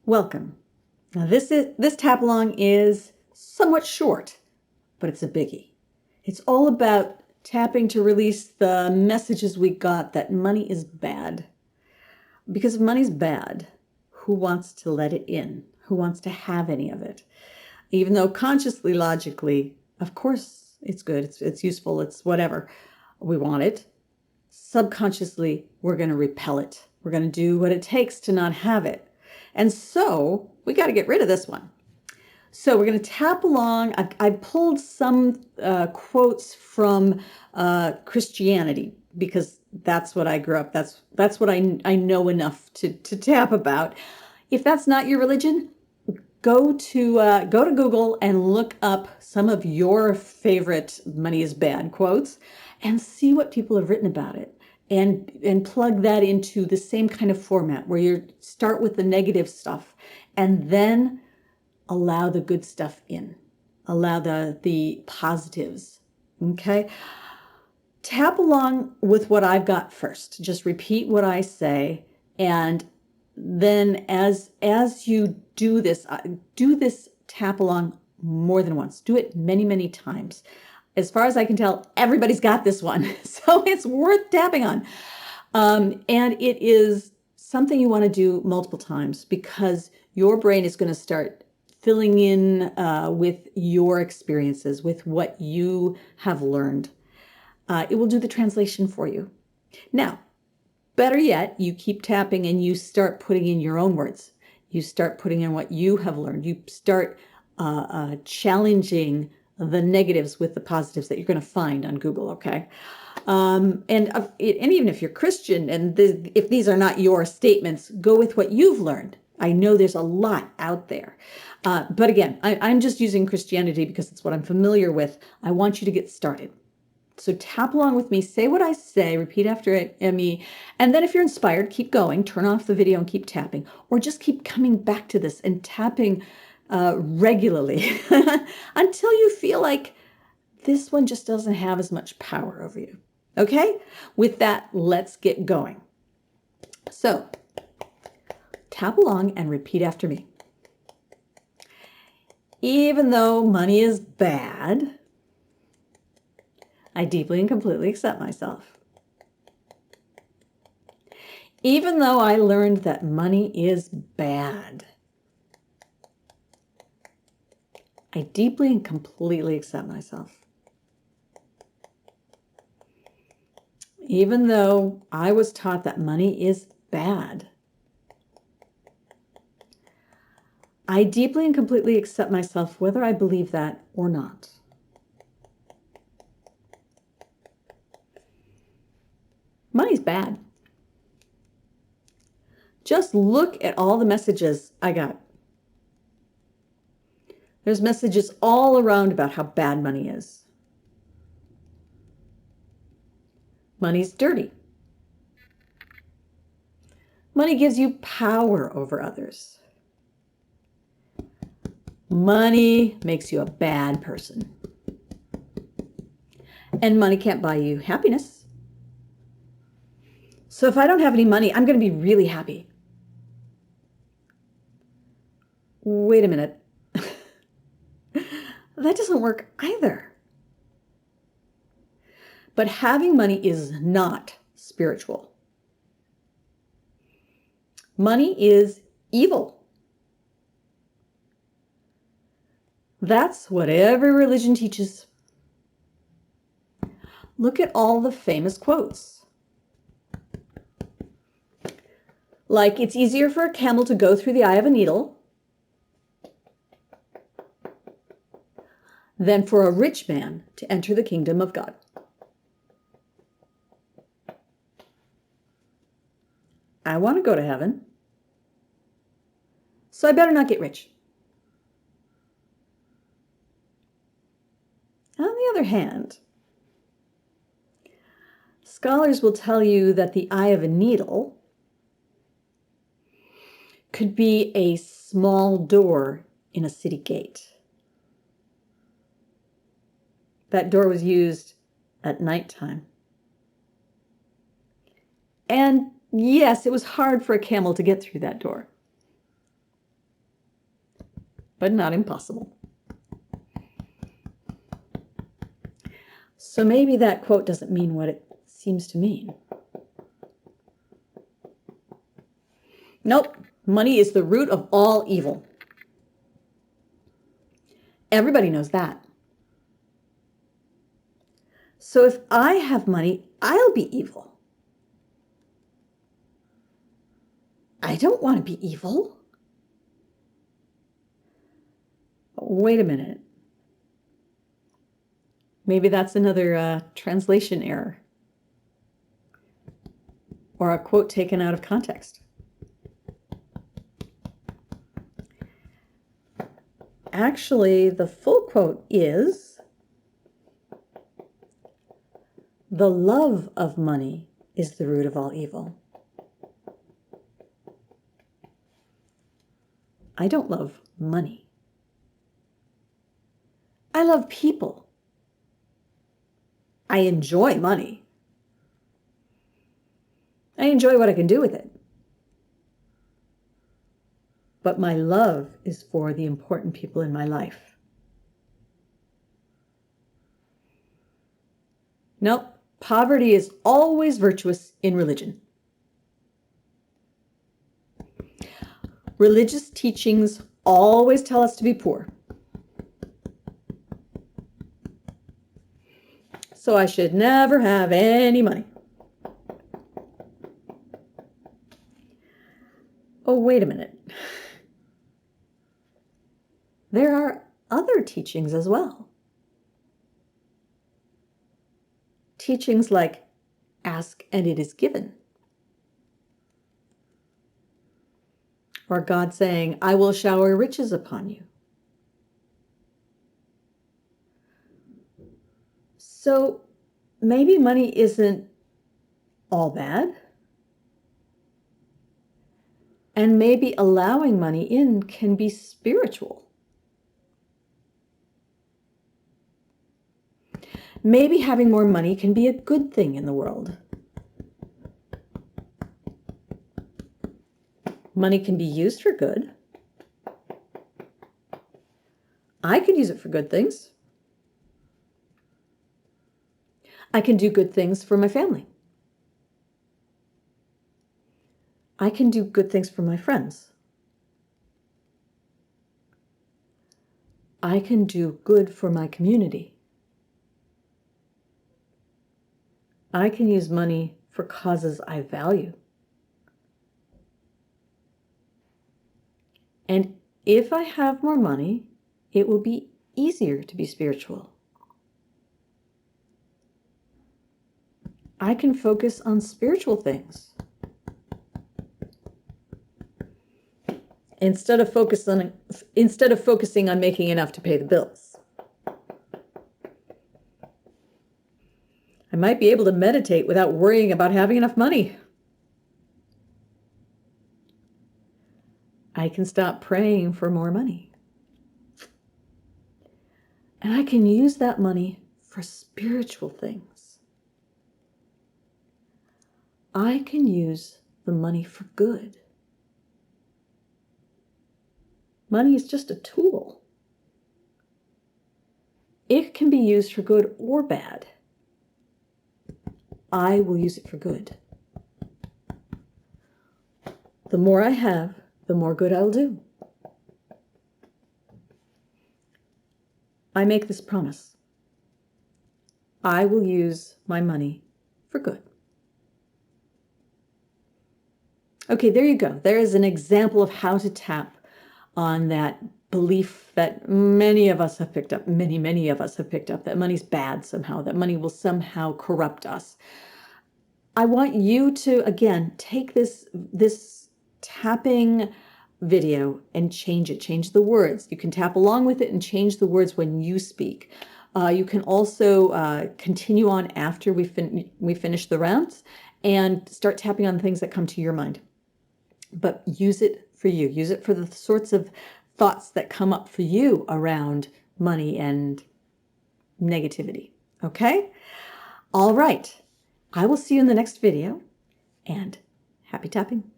Welcome. Now this tap along is somewhat short, but it's a biggie. It's all about tapping to release the messages we got that money is bad. Because if money's bad, who wants to let it in? Who wants to have any of it? Even though consciously, logically, of course it's good, it's useful, it's whatever. We want it. Subconsciously, we're going to repel it. We're going to do what it takes to not have it. And so we got to get rid of this one. So we're going to tap along. I pulled some quotes from Christianity because that's what I grew up. That's what I know enough to tap about. If that's not your religion, go to Google and look up some of your favorite money is bad quotes and see what people have written about it. And plug that into the same kind of format where you start with the negative stuff and then allow the good stuff in. Allow the positives. Okay? Tap along with what I've got first. Just repeat what I say, and then as you do this tap along more than once. Do it many, many times. As far as I can tell, everybody's got this one. So it's worth tapping on. And it is something you want to do multiple times because your brain is going to start filling in with your experiences, with what you have learned. It will do the translation for you. Now, better yet, you keep tapping and you start putting in your own words. You start putting in what you have learned. You start challenging the negatives with the positives that you're going to find on Google, okay? And even if you're Christian and if these are not your statements, go with what you've learned. I know there's a lot out there. But again, I'm just using Christianity because it's what I'm familiar with. I want you to get started. So tap along with me, say what I say, repeat after me, and then if you're inspired, keep going, turn off the video and keep tapping, or just keep coming back to this and tapping regularly until you feel like this one just doesn't have as much power over you. Okay? With that, let's get going. So tap along and repeat after me. Even though money is bad, I deeply and completely accept myself. Even though I learned that money is bad, I deeply and completely accept myself. Even though I was taught that money is bad, I deeply and completely accept myself whether I believe that or not. Money's bad. Just look at all the messages I got. There's messages all around about how bad money is. Money's dirty. Money gives you power over others. Money makes you a bad person. And money can't buy you happiness. So if I don't have any money, I'm going to be really happy. Wait a minute. That doesn't work either. But having money is not spiritual. Money is evil. That's what every religion teaches. Look at all the famous quotes. Like, it's easier for a camel to go through the eye of a needle than for a rich man to enter the kingdom of God. I want to go to heaven, so I better not get rich. On the other hand, scholars will tell you that the eye of a needle could be a small door in a city gate. That door was used at nighttime. And yes, it was hard for a camel to get through that door. but not impossible. So maybe that quote doesn't mean what it seems to mean. Nope, money is the root of all evil. Everybody knows that. So if I have money, I'll be evil. I don't want to be evil. Wait a minute. Maybe that's another translation error or a quote taken out of context. Actually, the full quote is, "The love of money is the root of all evil." I don't love money. I love people. I enjoy money. I enjoy what I can do with it. But my love is for the important people in my life. Nope, poverty is always virtuous in religion. Religious teachings always tell us to be poor. So I should never have any money. Oh, wait a minute. There are other teachings as well. Teachings like, ask and it is given. Or God saying, I will shower riches upon you. So maybe money isn't all bad. And maybe allowing money in can be spiritual. Maybe having more money can be a good thing in the world. Money can be used for good. I could use it for good things. I can do good things for my family. I can do good things for my friends. I can do good for my community. I can use money for causes I value. And if I have more money, it will be easier to be spiritual. I can focus on spiritual things instead of focusing on making enough to pay the bills. I might be able to meditate without worrying about having enough money. I can stop praying for more money. And I can use that money for spiritual things. I can use the money for good. Money is just a tool. It can be used for good or bad. I will use it for good. The more I have, the more good I'll do. I make this promise. I will use my money for good. Okay, there you go. There is an example of how to tap on that belief that many of us have picked up, many of us have picked up, that money's bad somehow, that money will somehow corrupt us. I want you to, again, take this tapping video and change it, change the words. You can tap along with it and change the words when you speak. You can also continue on after we finish the rounds and start tapping on things that come to your mind. But use it for you. Use it for the sorts of thoughts that come up for you around money and negativity. Okay? All right. I will see you in the next video, and happy tapping.